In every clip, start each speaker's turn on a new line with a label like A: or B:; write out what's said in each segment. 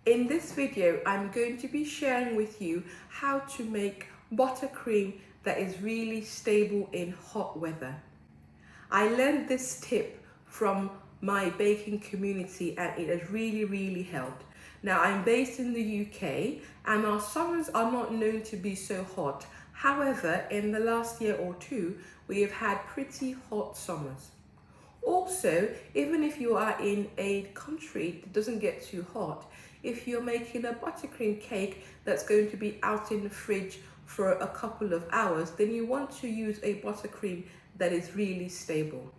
A: In this video, I'm going to be sharing with you how to make buttercream that is really stable in hot weather. I learned this tip from my baking community and it has really helped. Now, I'm based in the UK and our summers are not known to be so hot. However, in the last year or two, we have had pretty hot summers. Also, even if you are in a country that doesn't get too hot, if you're making a buttercream cake that's going to be out in the fridge for a couple of hours, then you want to use a buttercream that is really stable.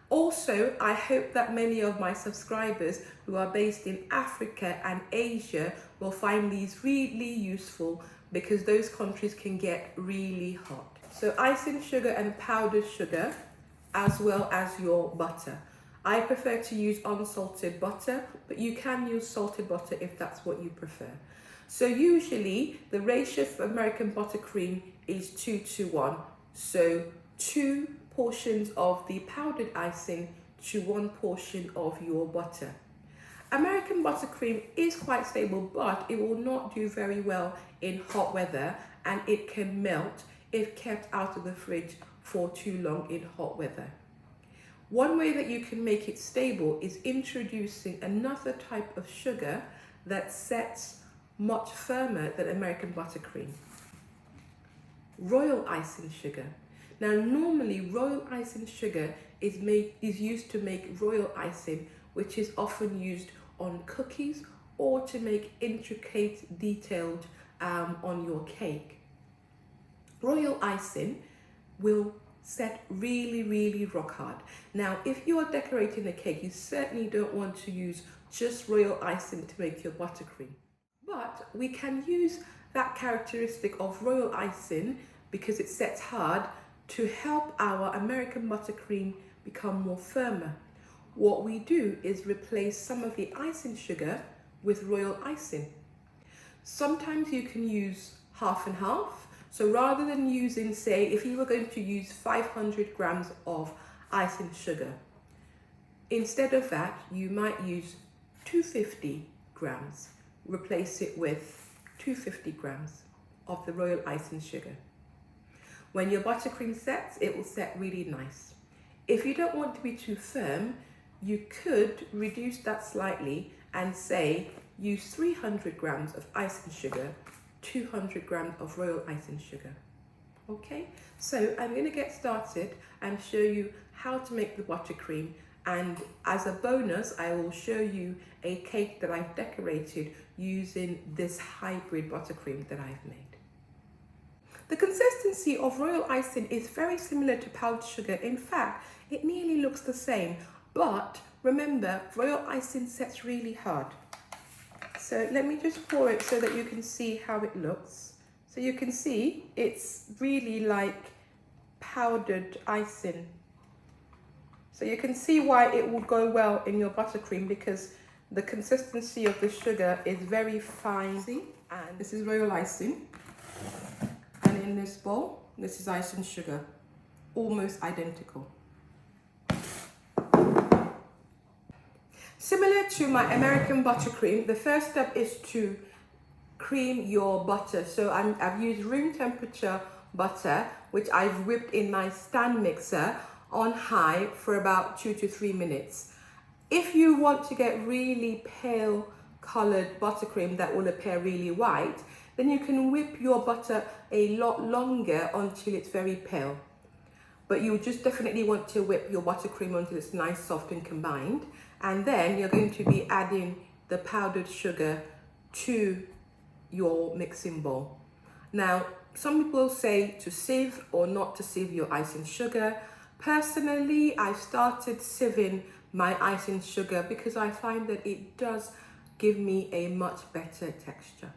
A: Also, I hope that many of my subscribers who are based in Africa and Asia will find these really useful because those countries can get really hot. So icing sugar and powdered sugar, as well as your butter. I prefer to use unsalted butter, but you can use salted butter if that's what you prefer. So usually the ratio for American buttercream is 2:1. So 2 portions of the powdered icing to 1 portion of your butter. American buttercream is quite stable, but it will not do very well in hot weather and it can melt if kept out of the fridge for too long in hot weather. One way that you can make it stable is introducing another type of sugar that sets much firmer than American buttercream. Royal icing sugar. Now, normally royal icing sugar is used to make royal icing, which is often used on cookies or to make intricate, detailed on your cake. Royal icing will set really rock hard. Now, if you are decorating a cake, you certainly don't want to use just royal icing to make your buttercream. But we can use that characteristic of royal icing, because it sets hard, to help our American buttercream become more firmer. What we do is replace some of the icing sugar with royal icing. Sometimes you can use half and half. So rather than using, say, if you were going to use 500 grams of icing sugar, instead of that, you might use 250 grams. Replace it with 250 grams of the royal icing sugar. When your buttercream sets, it will set really nice. If you don't want to be too firm, you could reduce that slightly and say use 300 grams of icing sugar, 200 grams of royal icing sugar. Okay, so I'm going to get started and show you how to make the buttercream, and as a bonus I will show you a cake that I've decorated using this hybrid buttercream that I've made. The consistency of royal icing is very similar to powdered sugar. In fact, it nearly looks the same, but remember, royal icing sets really hard. So let me just pour it so that you can see how it looks. So you can see it's really like powdered icing. So you can see why it will go well in your buttercream, because the consistency of the sugar is very fine. See? And this is royal icing. And in this bowl, this is icing sugar, almost identical. Similar to my American buttercream, the first step is to cream your butter. So I've used room temperature butter, which I've whipped in my stand mixer on high for about 2 to 3 minutes. If you want to get really pale colored buttercream that will appear really white, then you can whip your butter a lot longer until it's very pale. But you just definitely want to whip your buttercream until it's nice, soft and combined. And then you're going to be adding the powdered sugar to your mixing bowl. Now, some people say to sieve or not to sieve your icing sugar. Personally, I've started sieving my icing sugar because I find that it does give me a much better texture.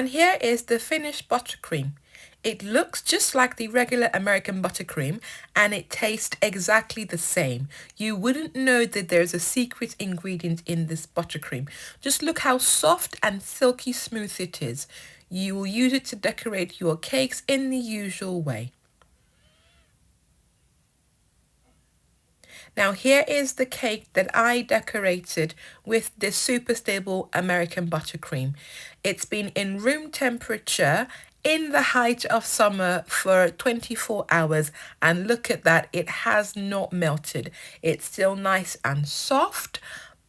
A: And here is the finished buttercream. It looks just like the regular American buttercream and it tastes exactly the same. You wouldn't know that there's a secret ingredient in this buttercream. Just look how soft and silky smooth it is. You will use it to decorate your cakes in the usual way. Now here is the cake that I decorated with this super stable American buttercream. It's been in room temperature in the height of summer for 24 hours, and look at that, it has not melted. It's still nice and soft,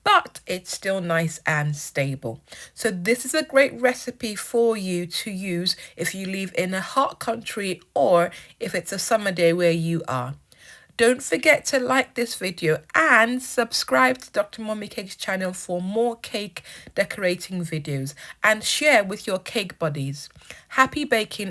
A: but it's still nice and stable. So this is a great recipe for you to use if you live in a hot country or if it's a summer day where you are. Don't forget to like this video and subscribe to Dr. Mummy Cakes channel for more cake decorating videos and share with your cake buddies. Happy baking!